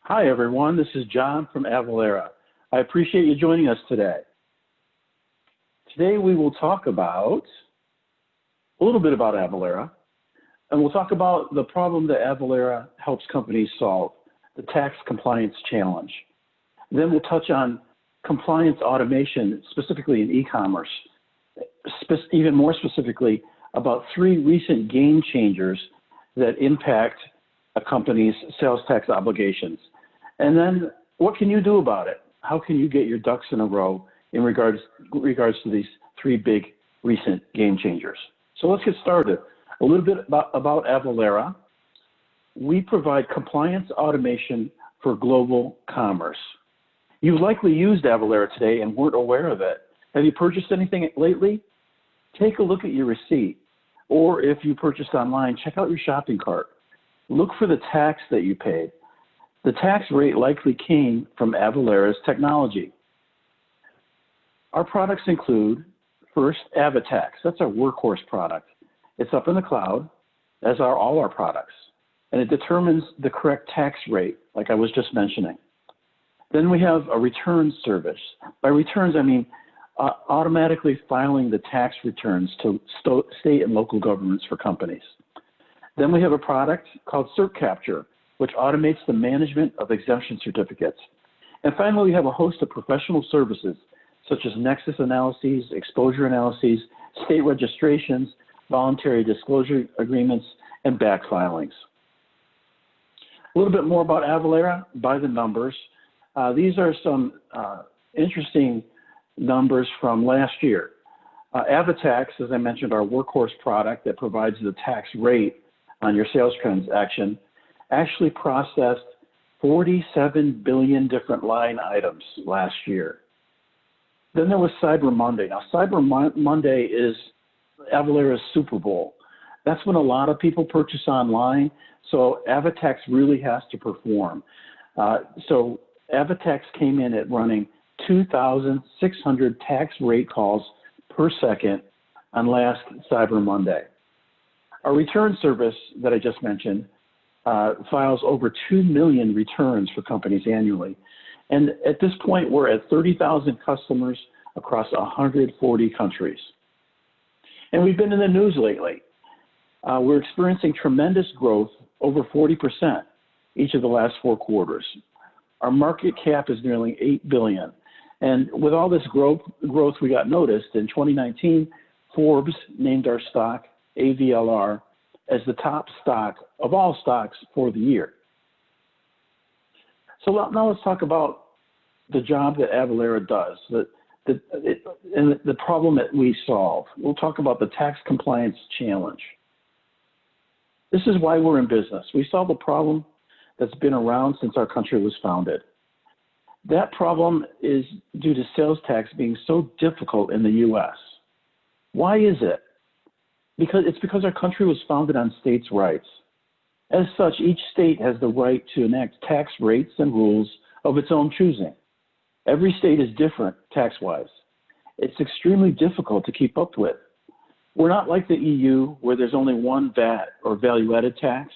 Hi, everyone. This is John from Avalara. I appreciate you joining us today. Today, we will talk about a little bit about Avalara, and we'll talk about the problem that Avalara helps companies solve, the tax compliance challenge. Then we'll touch on compliance automation, specifically in e-commerce, even more specifically about 3 recent game changers that impact a company's sales tax obligations. And then what can you do about it? How can you get your ducks in a row in regards to these 3 big recent game changers? So let's get started. A little bit about Avalara. We provide compliance automation for global commerce. You've likely used Avalara today and weren't aware of it. Have you purchased anything lately? Take a look at your receipt. Or if you purchased online, check out your shopping cart. Look for the tax that you paid. The tax rate likely came from Avalara's technology. Our products include, first, AvaTax. That's our workhorse product. It's up in the cloud, as are all our products, and it determines the correct tax rate, like I was just mentioning. Then we have a returns service. By returns, I mean automatically filing the tax returns to state and local governments for companies. Then we have a product called CertCapture, which automates the management of exemption certificates. And finally, we have a host of professional services, such as nexus analyses, exposure analyses, state registrations, voluntary disclosure agreements, and back filings. A little bit more about Avalara by the numbers. These are some interesting numbers from last year. AvaTax, as I mentioned, our workhorse product that provides the tax rate on your sales transaction, actually processed 47 billion different line items last year. Then there was Cyber Monday. Now, Cyber Monday is Avalara's Super Bowl. That's when a lot of people purchase online, so AvaTax really has to perform. So AvaTax came in at running 2,600 tax rate calls per second on last Cyber Monday. Our return service that I just mentioned files over 2 million returns for companies annually. And at this point, we're at 30,000 customers across 140 countries. And we've been in the news lately. We're experiencing tremendous growth, over 40% each of the last 4 quarters. Our market cap is nearly $8 billion. And with all this growth we got noticed. In 2019, Forbes named our stock, AVLR, as the top stock of all stocks for the year. So now let's talk about the job that Avalara does, and the problem that we solve. We'll talk about the tax compliance challenge. This is why we're in business. We solve a problem that's been around since our country was founded. That problem is due to sales tax being so difficult in the U.S. Why is it? It's because our country was founded on states' rights. As such, each state has the right to enact tax rates and rules of its own choosing. Every state is different tax-wise. It's extremely difficult to keep up with. We're not like the EU, where there's only one VAT, or value-added tax.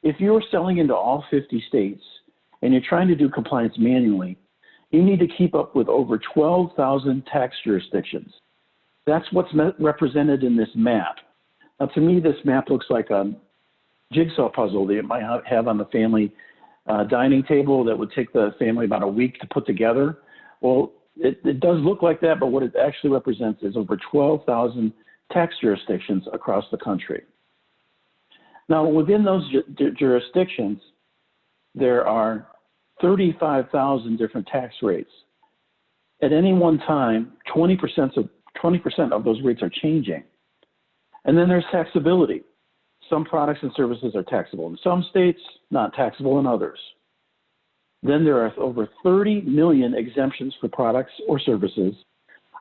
If you're selling into all 50 states and you're trying to do compliance manually, you need to keep up with over 12,000 tax jurisdictions. That's what's represented in this map. Now, to me, this map looks like a jigsaw puzzle that you might have on the family dining table that would take the family about a week to put together. Well, it does look like that, but what it actually represents is over 12,000 tax jurisdictions across the country. Now, within those jurisdictions, there are 35,000 different tax rates. At any one time, 20% of those rates are changing. And then there's taxability. Some products and services are taxable in some states, not taxable in others. Then there are over 30 million exemptions for products or services,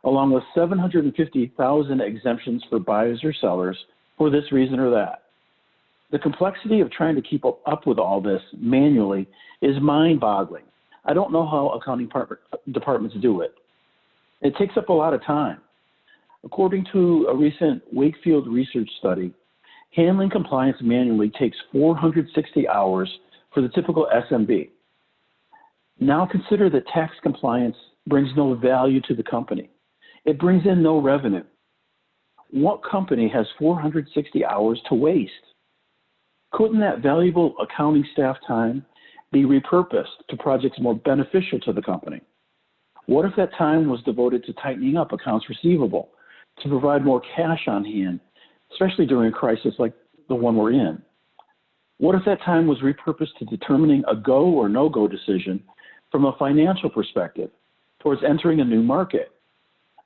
along with 750,000 exemptions for buyers or sellers for this reason or that. The complexity of trying to keep up with all this manually is mind-boggling. I don't know how accounting departments do it. It takes up a lot of time. According to a recent Wakefield research study, handling compliance manually takes 460 hours for the typical SMB. Now consider that tax compliance brings no value to the company. It brings in no revenue. What company has 460 hours to waste? Couldn't that valuable accounting staff time be repurposed to projects more beneficial to the company? What if that time was devoted to tightening up accounts receivable to provide more cash on hand, especially during a crisis like the one we're in? What if that time was repurposed to determining a go or no-go decision from a financial perspective towards entering a new market?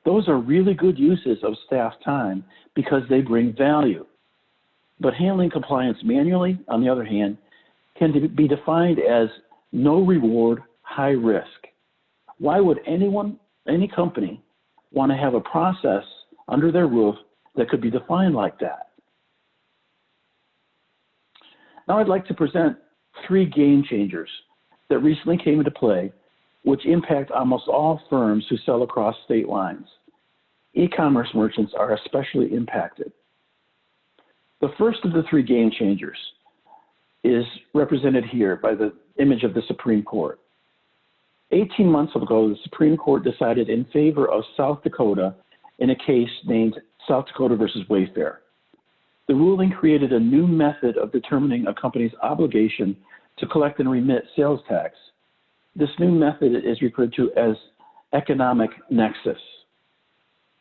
Those are really good uses of staff time because they bring value. But handling compliance manually, on the other hand, can be defined as no reward, high risk. Why would any company want to have a process under their roof that could be defined like that? Now I'd like to present 3 game changers that recently came into play, which impact almost all firms who sell across state lines. E-commerce merchants are especially impacted. The first of the 3 game changers is represented here by the image of the Supreme Court. 18 months ago, the Supreme Court decided in favor of South Dakota in a case named South Dakota versus Wayfair. The ruling created a new method of determining a company's obligation to collect and remit sales tax. This new method is referred to as economic nexus.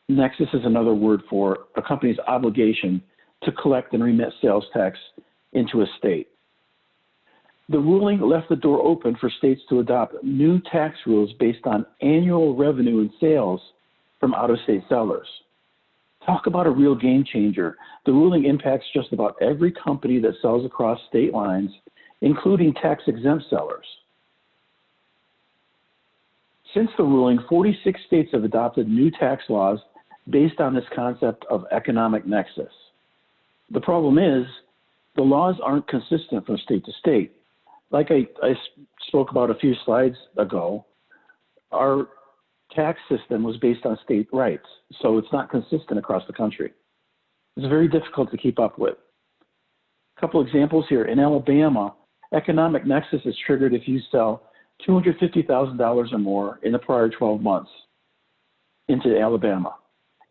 Nexus is another word for a company's obligation to collect and remit sales tax into a state. The ruling left the door open for states to adopt new tax rules based on annual revenue and sales from out-of-state sellers. Talk about a real game changer. The ruling impacts just about every company that sells across state lines, including tax-exempt sellers. Since the ruling, 46 states have adopted new tax laws based on this concept of economic nexus. The problem is, the laws aren't consistent from state to state. Like I spoke about a few slides ago, our tax system was based on state rights, so it's not consistent across the country. It's very difficult to keep up with. A couple examples here. In Alabama, economic nexus is triggered if you sell $250,000 or more in the prior 12 months into Alabama.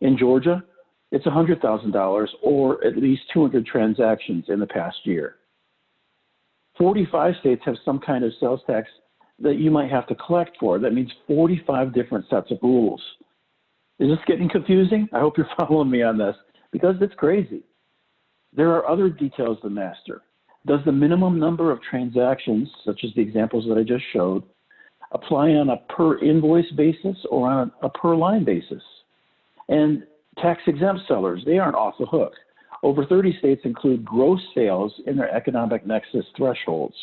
In Georgia, it's $100,000 or at least 200 transactions in the past year. 45 states have some kind of sales tax that you might have to collect for. That means 45 different sets of rules. Is this getting confusing? I hope you're following me on this because it's crazy. There are other details to master. Does the minimum number of transactions, such as the examples that I just showed, apply on a per invoice basis or on a per line basis? And tax-exempt sellers, they aren't off the hook. Over 30 states include gross sales in their economic nexus thresholds.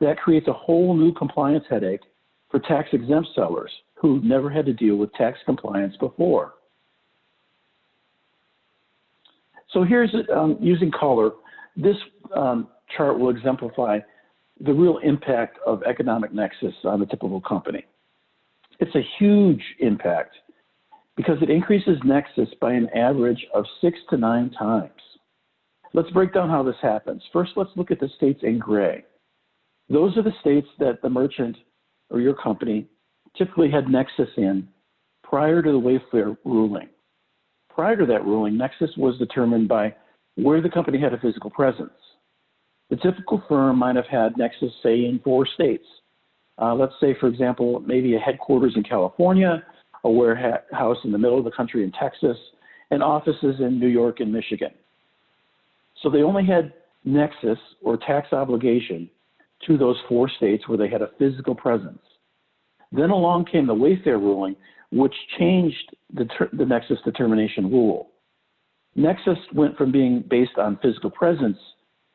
That creates a whole new compliance headache for tax-exempt sellers who never had to deal with tax compliance before. So here's, using color, this chart will exemplify the real impact of economic nexus on a typical company. It's a huge impact because it increases nexus by an average of 6 to 9 times. Let's break down how this happens. First, let's look at the states in gray. Those are the states that the merchant or your company typically had nexus in prior to the Wayfair ruling. Prior to that ruling, nexus was determined by where the company had a physical presence. The typical firm might have had nexus, say, in 4 states. Let's say, for example, maybe a headquarters in California, a warehouse in the middle of the country in Texas, and offices in New York and Michigan. So they only had nexus or tax obligation to those 4 states where they had a physical presence. Then along came the Wayfair ruling, which changed the nexus determination rule. Nexus went from being based on physical presence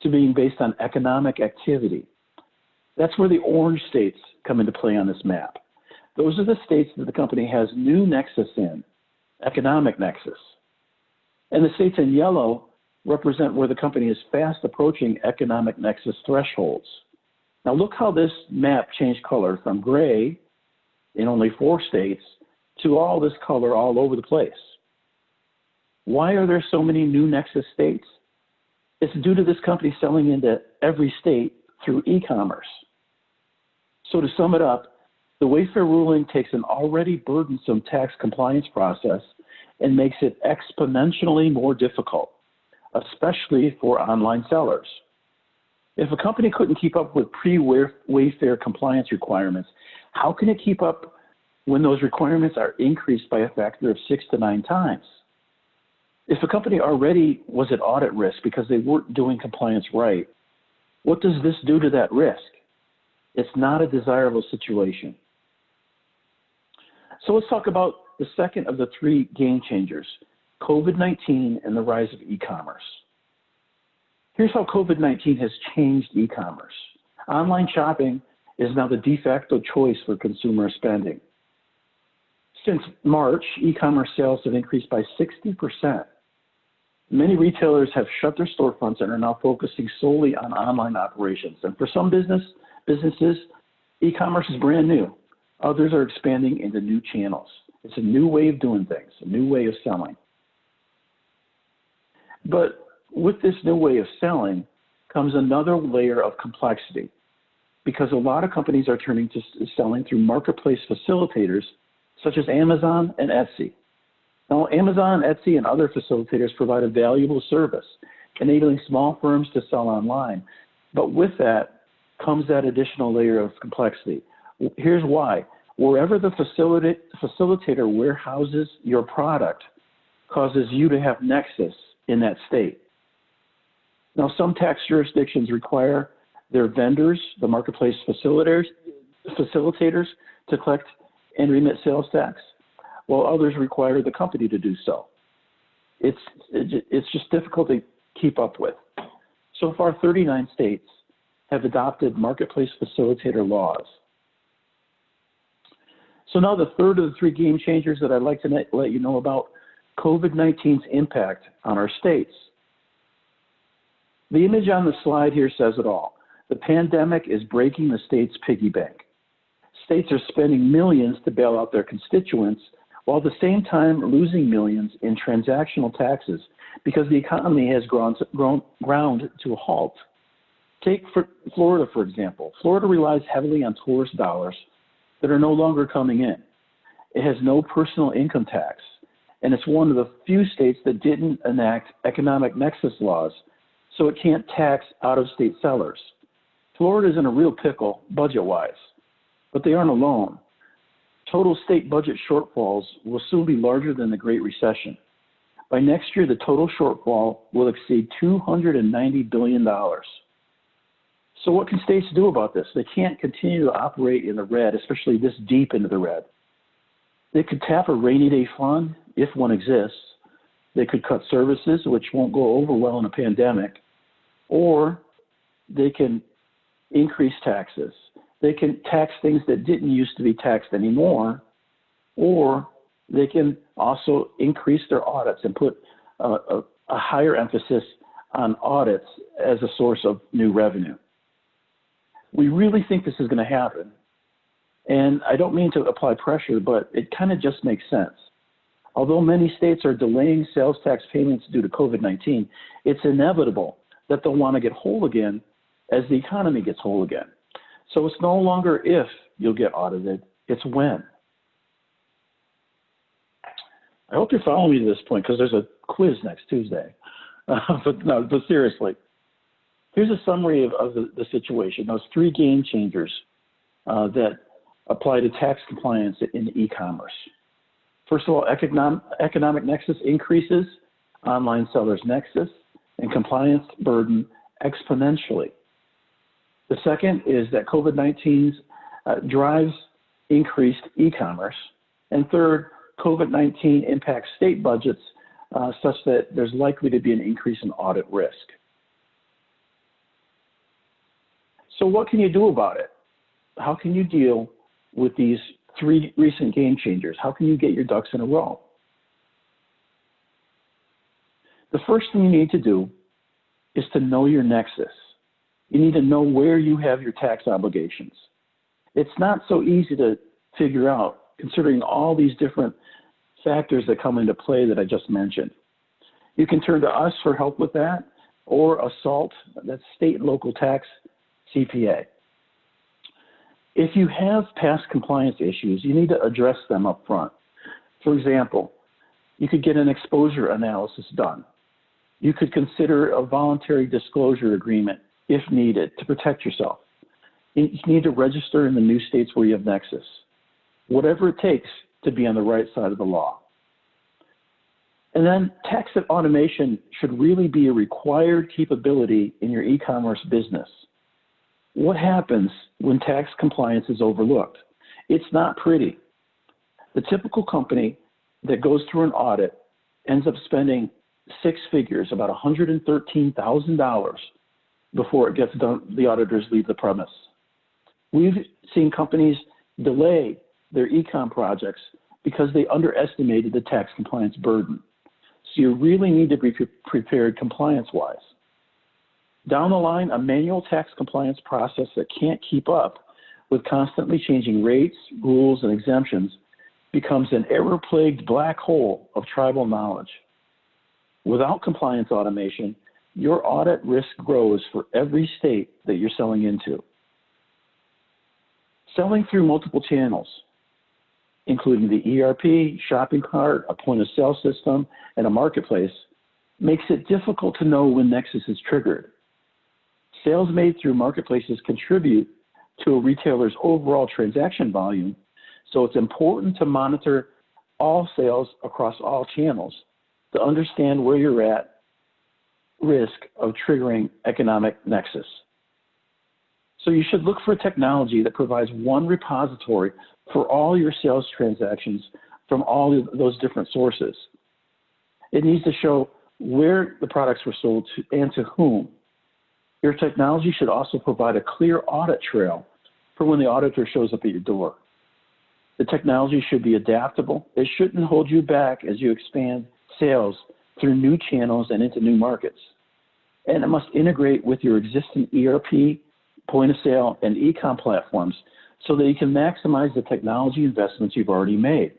to being based on economic activity. That's where the orange states come into play on this map. Those are the states that the company has new nexus in, economic nexus. And the states in yellow represent where the company is fast approaching economic nexus thresholds. Now look how this map changed color from gray in only 4 states to all this color all over the place. Why are there so many new nexus states? It's due to this company selling into every state through e-commerce. So to sum it up, the Wayfair ruling takes an already burdensome tax compliance process and makes it exponentially more difficult, especially for online sellers. If a company couldn't keep up with pre-Wayfair compliance requirements, how can it keep up when those requirements are increased by a factor of 6 to 9 times? If a company already was at audit risk because they weren't doing compliance right, what does this do to that risk? It's not a desirable situation. So let's talk about the second of the 3 game changers, COVID-19 and the rise of e-commerce. Here's how COVID-19 has changed e-commerce. Online shopping is now the de facto choice for consumer spending. Since March, e-commerce sales have increased by 60%. Many retailers have shut their storefronts and are now focusing solely on online operations. And for some businesses, e-commerce is brand new. Others are expanding into new channels. It's a new way of doing things, a new way of selling. But with this new way of selling comes another layer of complexity, because a lot of companies are turning to selling through marketplace facilitators such as Amazon and Etsy. Now, Amazon, Etsy, and other facilitators provide a valuable service, enabling small firms to sell online. But with that comes that additional layer of complexity. Here's why. Wherever the facilitator warehouses your product causes you to have nexus in that state. Now, some tax jurisdictions require their vendors, the marketplace facilitators, to collect and remit sales tax, while others require the company to do so. It's just difficult to keep up with. So far, 39 states have adopted marketplace facilitator laws. So now the third of the 3 game changers that I'd like to let you know about, COVID-19's impact on our states. The image on the slide here says it all. The pandemic is breaking the state's piggy bank. States are spending millions to bail out their constituents, while at the same time losing millions in transactional taxes because the economy has ground to a halt. Take Florida, for example. Florida relies heavily on tourist dollars that are no longer coming in. It has no personal income tax, and it's one of the few states that didn't enact economic nexus laws, so it can't tax out-of-state sellers. Florida is in a real pickle budget-wise, but they aren't alone. Total state budget shortfalls will soon be larger than the Great Recession. By next year, the total shortfall will exceed $290 billion. So what can states do about this? They can't continue to operate in the red, especially this deep into the red. They could tap a rainy day fund, if one exists. They could cut services, which won't go over well in a pandemic, or they can increase taxes. They can tax things that didn't used to be taxed anymore, or they can also increase their audits and put a higher emphasis on audits as a source of new revenue. We really think this is going to happen. And I don't mean to apply pressure, but it kind of just makes sense. Although many states are delaying sales tax payments due to COVID-19, it's inevitable that they'll want to get whole again as the economy gets whole again. So it's no longer if you'll get audited, it's when. I hope you're following me to this point because there's a quiz next Tuesday. But seriously, here's a summary of the situation, those 3 game changers that apply to tax compliance in e-commerce. First of all, economic nexus increases, online sellers nexus, and compliance burden exponentially. The second is that COVID-19 drives increased e-commerce. And third, COVID-19 impacts state budgets such that there's likely to be an increase in audit risk. So what can you do about it? How can you deal with these 3 recent game changers? How can you get your ducks in a row? The first thing you need to do is to know your nexus. You need to know where you have your tax obligations. It's not so easy to figure out, considering all these different factors that come into play that I just mentioned. You can turn to us for help with that, or a SALT, that's state and local tax CPA. If you have past compliance issues, you need to address them up front. For example, you could get an exposure analysis done. You could consider a voluntary disclosure agreement if needed to protect yourself. You need to register in the new states where you have nexus. Whatever it takes to be on the right side of the law. And then tax automation should really be a required capability in your e-commerce business. What happens when tax compliance is overlooked? It's not pretty. The typical company that goes through an audit ends up spending six figures, about $113,000 before it gets done, the auditors leave the premise. We've seen companies delay their e-com projects because they underestimated the tax compliance burden. So you really need to be prepared compliance-wise. Down the line, a manual tax compliance process that can't keep up with constantly changing rates, rules, and exemptions becomes an error-plagued black hole of tribal knowledge. Without compliance automation, your audit risk grows for every state that you're selling into. Selling through multiple channels, including the ERP, shopping cart, a point-of-sale system, and a marketplace, makes it difficult to know when Nexus is triggered. Sales made through marketplaces contribute to a retailer's overall transaction volume, so it's important to monitor all sales across all channels to understand where you're at risk of triggering economic nexus. So you should look for technology that provides one repository for all your sales transactions from all of those different sources. It needs to show where the products were sold to and to whom. Your technology should also provide a clear audit trail for when the auditor shows up at your door. The technology should be adaptable. It shouldn't hold you back as you expand sales through new channels and into new markets. And it must integrate with your existing ERP, point of sale, and e-com platforms so that you can maximize the technology investments you've already made.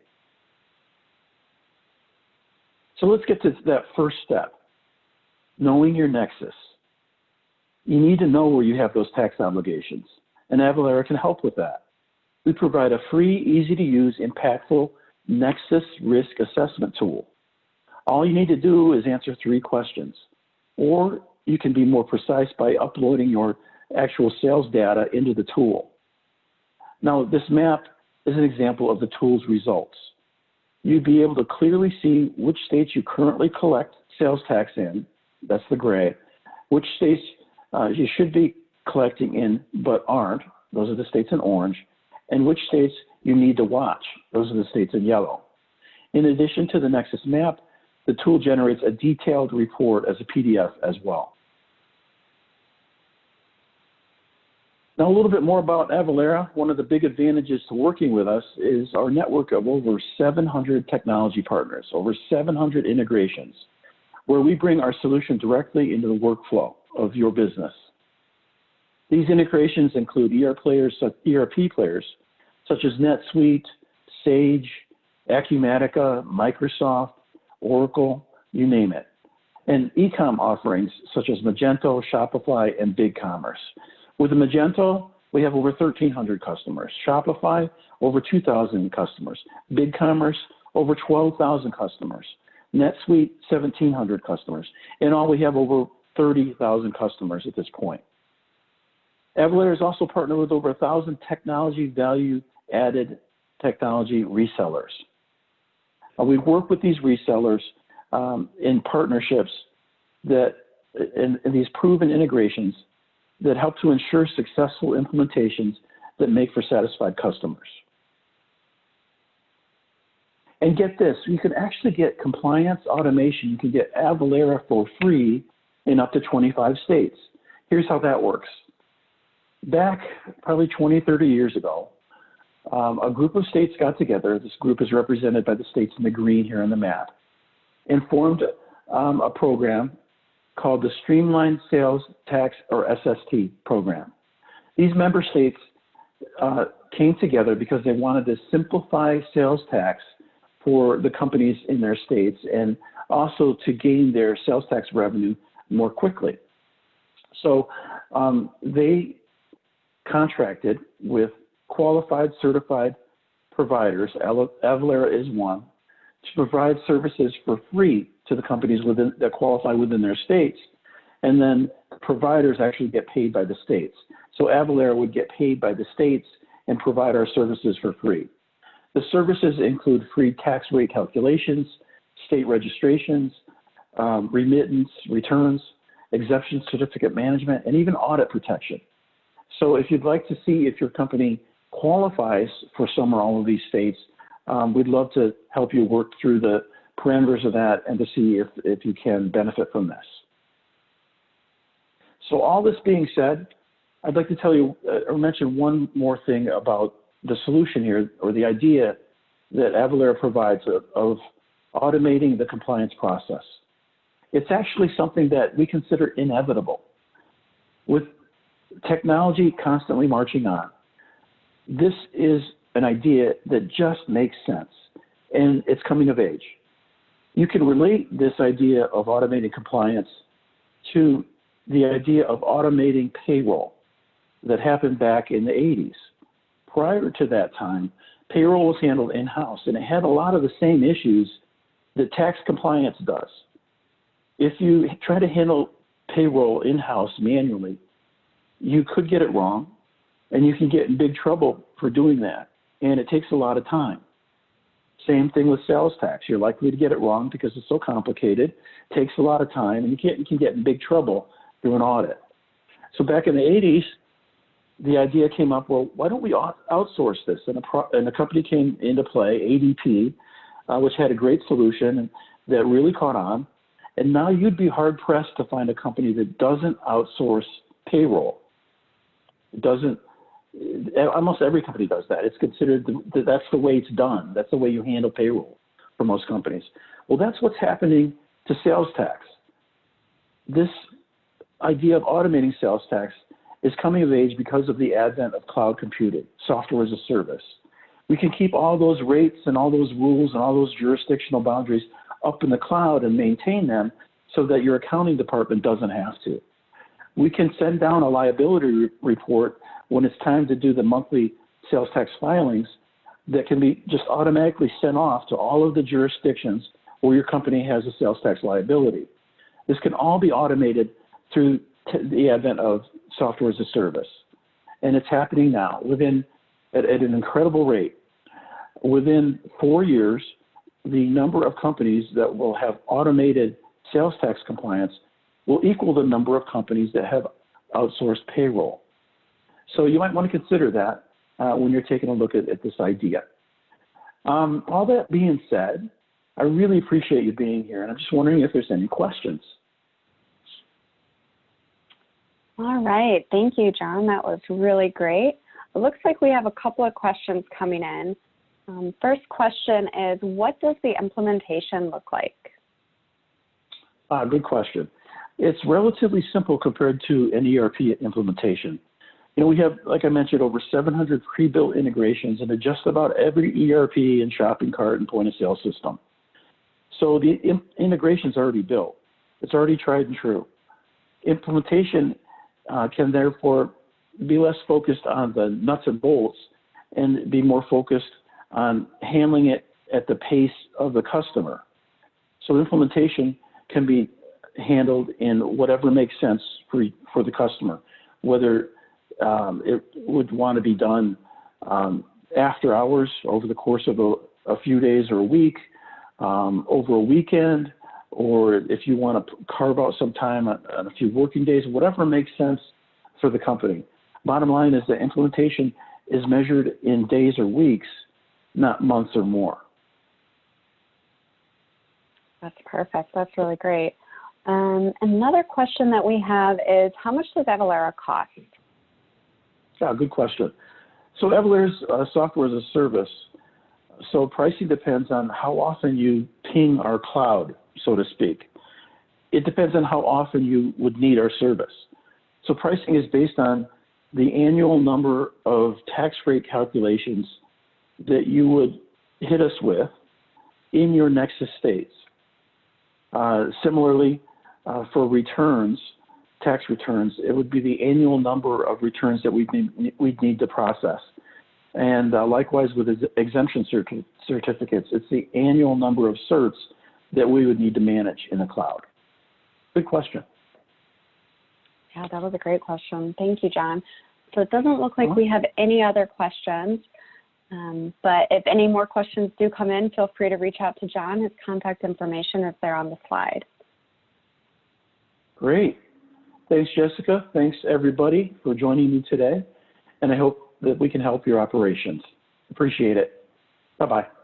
So let's get to that first step, knowing your nexus. You need to know where you have those tax obligations, and Avalara can help with that. We provide a free, easy-to-use, impactful Nexus risk assessment tool. All you need to do is answer 3 questions, or you can be more precise by uploading your actual sales data into the tool. Now, this map is an example of the tool's results. You'd be able to clearly see which states you currently collect sales tax in, that's the gray, which states you should be collecting in but aren't, those are the states in orange, and which states you need to watch, those are the states in yellow. In addition to the Nexus map, the tool generates a detailed report as a PDF as well. Now, a little bit more about Avalara. One of the big advantages to working with us is our network of over 700 technology partners, over 700 integrations, where we bring our solution directly into the workflow of your business. These integrations include ERP players such as NetSuite, Sage, Acumatica, Microsoft, Oracle, you name it, and e-com offerings such as Magento, Shopify, and BigCommerce. With the Magento, we have over 1,300 customers. Shopify, over 2,000 customers. BigCommerce, over 12,000 customers. NetSuite, 1,700 customers. In all, we have over 30,000 customers at this point. Avalara is also partnered with over 1,000 technology value-added technology resellers. We work with these resellers in partnerships that, in these proven integrations that help to ensure successful implementations that make for satisfied customers. And get this, you can actually get compliance automation. You can get Avalara for free in up to 25 states. Here's how that works. Back probably 20, 30 years ago, a group of states got together. This group is represented by the states in the green here on the map, and formed a program called the Streamlined Sales Tax, or SST program. These member states came together because they wanted to simplify sales tax for the companies in their states and also to gain their sales tax revenue more quickly. So they contracted with qualified, certified providers, Avalara is one, to provide services for free to the companies that qualify within their states. And then providers actually get paid by the states. So Avalara would get paid by the states and provide our services for free. The services include free tax rate calculations, state registrations, remittance, returns, exemption certificate management, and even audit protection. So if you'd like to see if your company qualifies for some or all of these states, we'd love to help you work through the parameters of that and to see if you can benefit from this. So all this being said, I'd like to tell you or mention one more thing about the solution here, or the idea that Avalara provides of automating the compliance process. It's actually something that we consider inevitable. With technology constantly marching on, this is an idea that just makes sense, and it's coming of age. You can relate this idea of automating compliance to the idea of automating payroll that happened back in the 80s. Prior to that time, payroll was handled in-house, and it had a lot of the same issues that tax compliance does. If you try to handle payroll in-house manually, you could get it wrong, and you can get in big trouble for doing that, and it takes a lot of time. Same thing with sales tax. You're likely to get it wrong because it's so complicated, takes a lot of time, and you can get in big trouble through an audit. So back in the 80s, the idea came up, well, why don't we outsource this? And a company came into play, ADP, which had a great solution that really caught on. And now you'd be hard-pressed to find a company that doesn't outsource payroll. It doesn't. Almost every company does that. It's considered that's the way it's done. That's the way you handle payroll for most companies. Well, that's what's happening to sales tax. This idea of automating sales tax is coming of age because of the advent of cloud computing, software as a service. We can keep all those rates and all those rules and all those jurisdictional boundaries up in the cloud and maintain them so that your accounting department doesn't have to. We can send down a liability report when it's time to do the monthly sales tax filings that can be just automatically sent off to all of the jurisdictions where your company has a sales tax liability. This can all be automated through the advent of software as a service. And it's happening now at an incredible rate. Within 4 years, the number of companies that will have automated sales tax compliance will equal the number of companies that have outsourced payroll. So you might want to consider that when you're taking a look at this idea. All that being said, I really appreciate you being here, and I'm just wondering if there's any questions. All right, thank you, John. That was really great. It looks like we have a couple of questions coming in. First question is, what does the implementation look like? Good question. It's relatively simple compared to an ERP implementation. You know, we have, like I mentioned, over 700 pre-built integrations into just about every ERP and shopping cart and point of sale system. So the integration's already built. It's already tried and true. Implementation can therefore be less focused on the nuts and bolts and be more focused on handling it at the pace of the customer. So implementation can be handled in whatever makes sense for the customer, whether it would want to be done after hours, over the course of a few days or a week, over a weekend, or if you want to carve out some time on a few working days, whatever makes sense for the company. Bottom line is that implementation is measured in days or weeks, not months or more. That's perfect. That's really great. Another question that we have is, how much does Avalara cost? Yeah, good question. So Avalara's software as a service. So pricing depends on how often you ping our cloud, so to speak. It depends on how often you would need our service. So pricing is based on the annual number of tax rate calculations that you would hit us with in your nexus states. Similarly, for returns, tax returns, it would be the annual number of returns that we'd need to process. And likewise with exemption certificates, it's the annual number of certs that we would need to manage in the cloud. Good question. Yeah, that was a great question. Thank you, John. So it doesn't look like we have any other questions, but if any more questions do come in, feel free to reach out to John. His contact information is there on the slide. Great. Thanks, Jessica. Thanks, everybody, for joining me today. And I hope that we can help your operations. Appreciate it. Bye-bye.